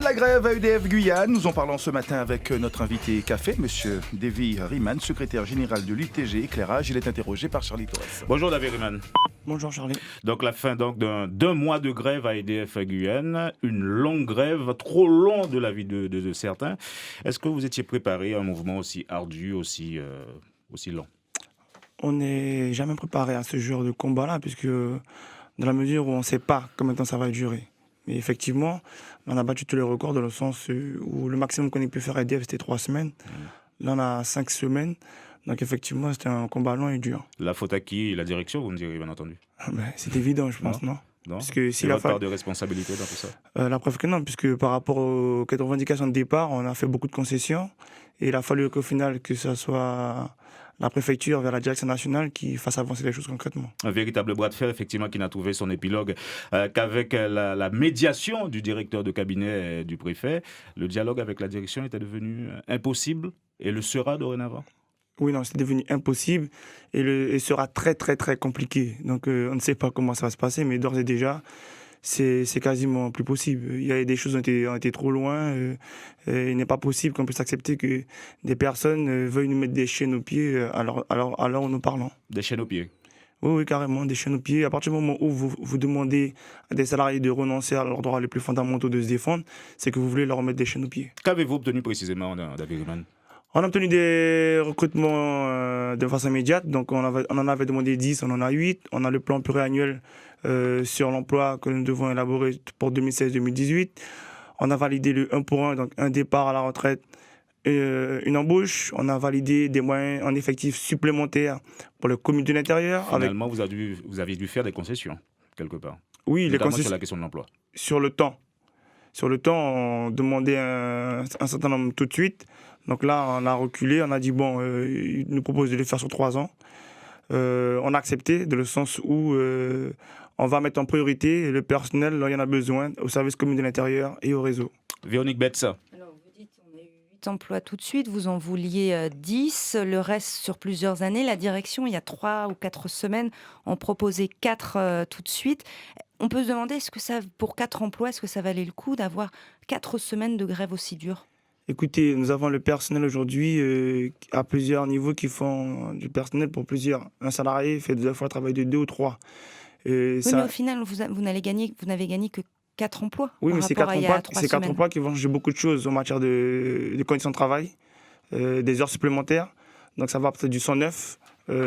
La grève à EDF Guyane, nous en parlons ce matin avec notre invité café, Monsieur Davy Riemann, secrétaire général de l'UTG Éclairage. Il est interrogé par Charlie Torres. Bonjour Davy Riemann. Bonjour Charlie. Donc la fin d'un mois de grève à EDF Guyane, une longue grève, trop long de la vie de certains. Est-ce que vous étiez préparé à un mouvement aussi ardu, aussi long? On n'est jamais préparé à ce genre de combat-là, puisque dans la mesure où on ne sait pas combien de temps ça va durer. Mais effectivement, on a battu tous les records dans le sens où le maximum qu'on ait pu faire à EDF, c'était 3 semaines. Là, on a 5 semaines. Donc effectivement, c'était un combat long et dur. La faute à qui? La direction, vous me direz, bien entendu. C'est évident, je pense, non? Non. Parce que s'il y a votre part de responsabilité dans tout ça? La preuve que non, puisque par rapport aux revendications de départ, on a fait beaucoup de concessions. Et il a fallu qu'au final, que ce soit la préfecture vers la direction nationale qui fasse avancer les choses concrètement. Un véritable bras de fer, effectivement, qui n'a trouvé son épilogue qu'avec la médiation du directeur de cabinet du préfet. Le dialogue avec la direction était devenu impossible et le sera dorénavant. Oui, non, c'est devenu impossible et sera très, très, très compliqué. Donc, on ne sait pas comment ça va se passer, mais d'ores et déjà, c'est quasiment plus possible. Il y a des choses qui ont été trop loin. Il n'est pas possible qu'on puisse accepter que des personnes veuillent nous mettre des chaînes aux pieds à l'heure où nous parlons. Des chaînes aux pieds? Oui, carrément, des chaînes aux pieds. À partir du moment où vous demandez à des salariés de renoncer à leurs droits les plus fondamentaux de se défendre, c'est que vous voulez leur mettre des chaînes aux pieds. Qu'avez-vous obtenu précisément, Davy Riemann? On a obtenu des recrutements de façon immédiate. Donc, on en avait demandé 10, on en a 8. On a le plan pluriannuel sur l'emploi que nous devons élaborer pour 2016-2018. On a validé le 1 pour 1, donc un départ à la retraite, une embauche. On a validé des moyens en effectifs supplémentaires pour le comité de l'intérieur. Finalement, vous aviez dû faire des concessions, quelque part. Oui, notamment sur la question de l'emploi. Sur le temps. Sur le temps, on demandait un certain nombre tout de suite. Donc là, on a reculé, on a dit, bon, il nous propose de le faire sur 3 ans. On a accepté, dans le sens où on va mettre en priorité le personnel, là, il y en a besoin, au service commun de l'intérieur et au réseau. Véronique Betts. Alors, vous dites on a eu 8 emplois tout de suite, vous en vouliez 10, le reste sur plusieurs années. La direction, il y a 3 ou 4 semaines, en proposait 4 tout de suite. On peut se demander, est-ce que ça, pour 4 emplois, est-ce que ça valait le coup d'avoir 4 semaines de grève aussi dure? Écoutez, nous avons le personnel aujourd'hui à plusieurs niveaux qui font du personnel pour plusieurs. Un salarié fait 2 fois le travail de 2 ou 3. Oui, mais au final, vous n'avez gagné que 4 emplois. Oui, mais c'est 4 emplois qui vont changer beaucoup de choses en matière de conditions de travail, des heures supplémentaires. Donc ça va peut-être du 109,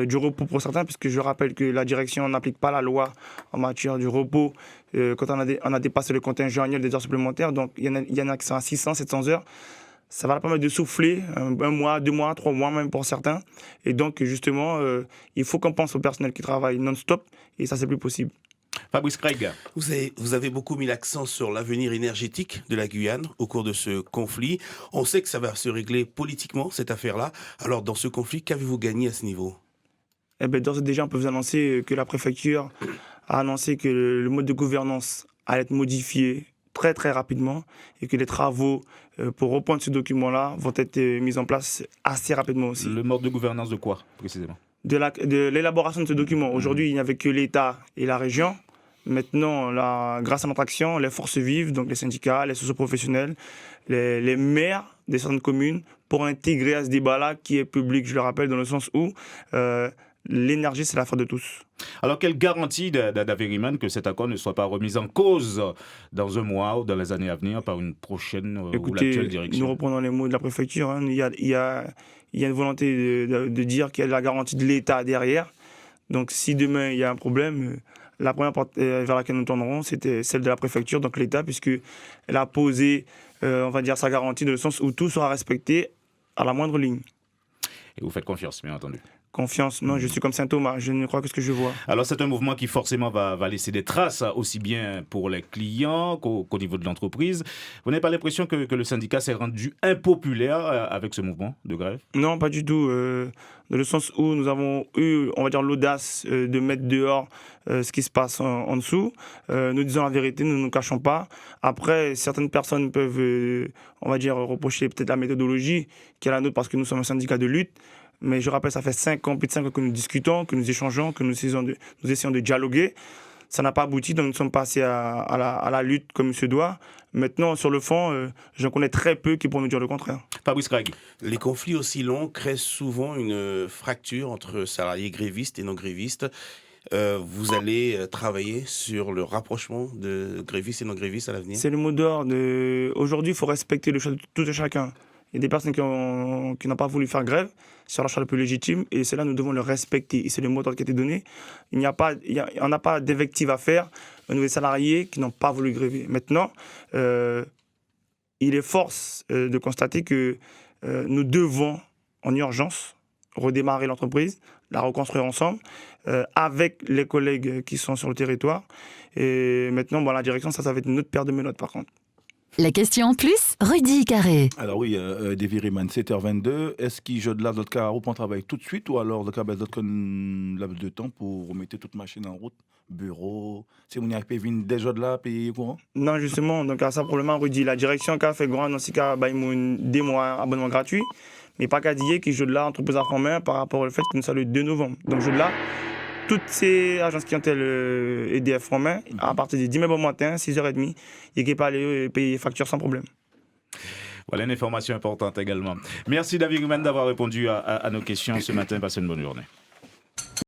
du repos pour certains, puisque je rappelle que la direction n'applique pas la loi en matière du repos quand on a dépassé le contingent annuel des heures supplémentaires. Donc il y en a qui sont à 600, 700 heures. Ça va permettre de souffler 1 mois, 2 mois, 3 mois même pour certains. Et donc, justement, il faut qu'on pense au personnel qui travaille non-stop. Et ça, c'est plus possible. Fabrice Craig. Vous avez beaucoup mis l'accent sur l'avenir énergétique de la Guyane au cours de ce conflit. On sait que ça va se régler politiquement, cette affaire-là. Alors, dans ce conflit, qu'avez-vous gagné à ce niveau? Eh bien, d'ores et déjà, on peut vous annoncer que la préfecture a annoncé que le mode de gouvernance allait être modifié très très rapidement et que les travaux pour reprendre ce document-là vont être mis en place assez rapidement aussi. Le mode de gouvernance de quoi, précisément? De l'élaboration de ce document. Aujourd'hui, il n'y avait que l'État et la région. Maintenant, grâce à notre action, les forces vives, donc les syndicats, les socioprofessionnels, les maires des certaines communes pourront intégrer à ce débat-là qui est public, je le rappelle, dans le sens où l'énergie, c'est l'affaire de tous. Alors, quelle garantie Davy Riemann que cet accord ne soit pas remis en cause dans un mois ou dans les années à venir par une prochaine ou l'actuelle direction? Nous reprenons les mots de la préfecture. Il y a une volonté de dire qu'il y a la garantie de l'État derrière. Donc, si demain, il y a un problème, la première porte vers laquelle nous tournerons, c'était celle de la préfecture, donc l'État, puisqu'elle a posé, on va dire, sa garantie dans le sens où tout sera respecté à la moindre ligne. Et vous faites confiance, bien entendu? Confiance, non, je suis comme Saint-Thomas, je ne crois que ce que je vois. Alors c'est un mouvement qui forcément va laisser des traces, aussi bien pour les clients qu'au niveau de l'entreprise. Vous n'avez pas l'impression que le syndicat s'est rendu impopulaire avec ce mouvement de grève? Non, pas du tout. Dans le sens où nous avons eu, on va dire, l'audace de mettre dehors ce qui se passe en dessous. Nous disons la vérité, nous ne nous cachons pas. Après, certaines personnes peuvent, on va dire, reprocher peut-être la méthodologie qui est la nôtre parce que nous sommes un syndicat de lutte. Mais je rappelle, ça fait 5 ans, plus de 5 ans que nous discutons, que nous échangeons, que nous essayons de dialoguer. Ça n'a pas abouti, donc nous sommes passés à la lutte comme il se doit. Maintenant, sur le fond, j'en connais très peu qui pourront nous dire le contraire. Fabrice Craig. Les conflits aussi longs créent souvent une fracture entre salariés grévistes et non grévistes. Vous allez travailler sur le rapprochement de grévistes et non grévistes à l'avenir? C'est le mot d'ordre. Aujourd'hui, il faut respecter le choix de tout et chacun. Il y a des personnes qui n'ont pas voulu faire grève sur la choix le plus légitime, et cela, nous devons le respecter. Et c'est le mot d'ordre qui a été donné. On n'a pas d'évective à faire aux nouveaux salariés qui n'ont pas voulu gréver. Maintenant, il est force de constater que nous devons, en urgence, redémarrer l'entreprise, la reconstruire ensemble, avec les collègues qui sont sur le territoire. Et maintenant, la direction, ça va être une autre paire de menottes, par contre. La question en plus, Rudy Carré. Alors oui, Davy Riemann, 7h22. Est-ce qu'il joue de là, d'autres cas, reprend travail tout de suite ou alors d'autres laps de temps pour remettre toute machine en route, bureau, si vous n'avez pas vu des jeux de là, pays courant? Non, justement, donc à ça, probablement, Rudy, la direction qui a fait grand, dans ce cas, ils m'ont des mois abonnement gratuit, mais pas qu'à dire qu'ils jouent de là, entreprise à main par rapport au fait que nous sommes le 2 novembre. Donc, jeu de là, toutes ces agences qui ont EDF en main, à partir du 10 mai bon matin, 6h30, il n'y a pas aller payer facture sans problème. Voilà une information importante également. Merci Davy Riemann d'avoir répondu à nos questions ce matin. Passez une bonne journée.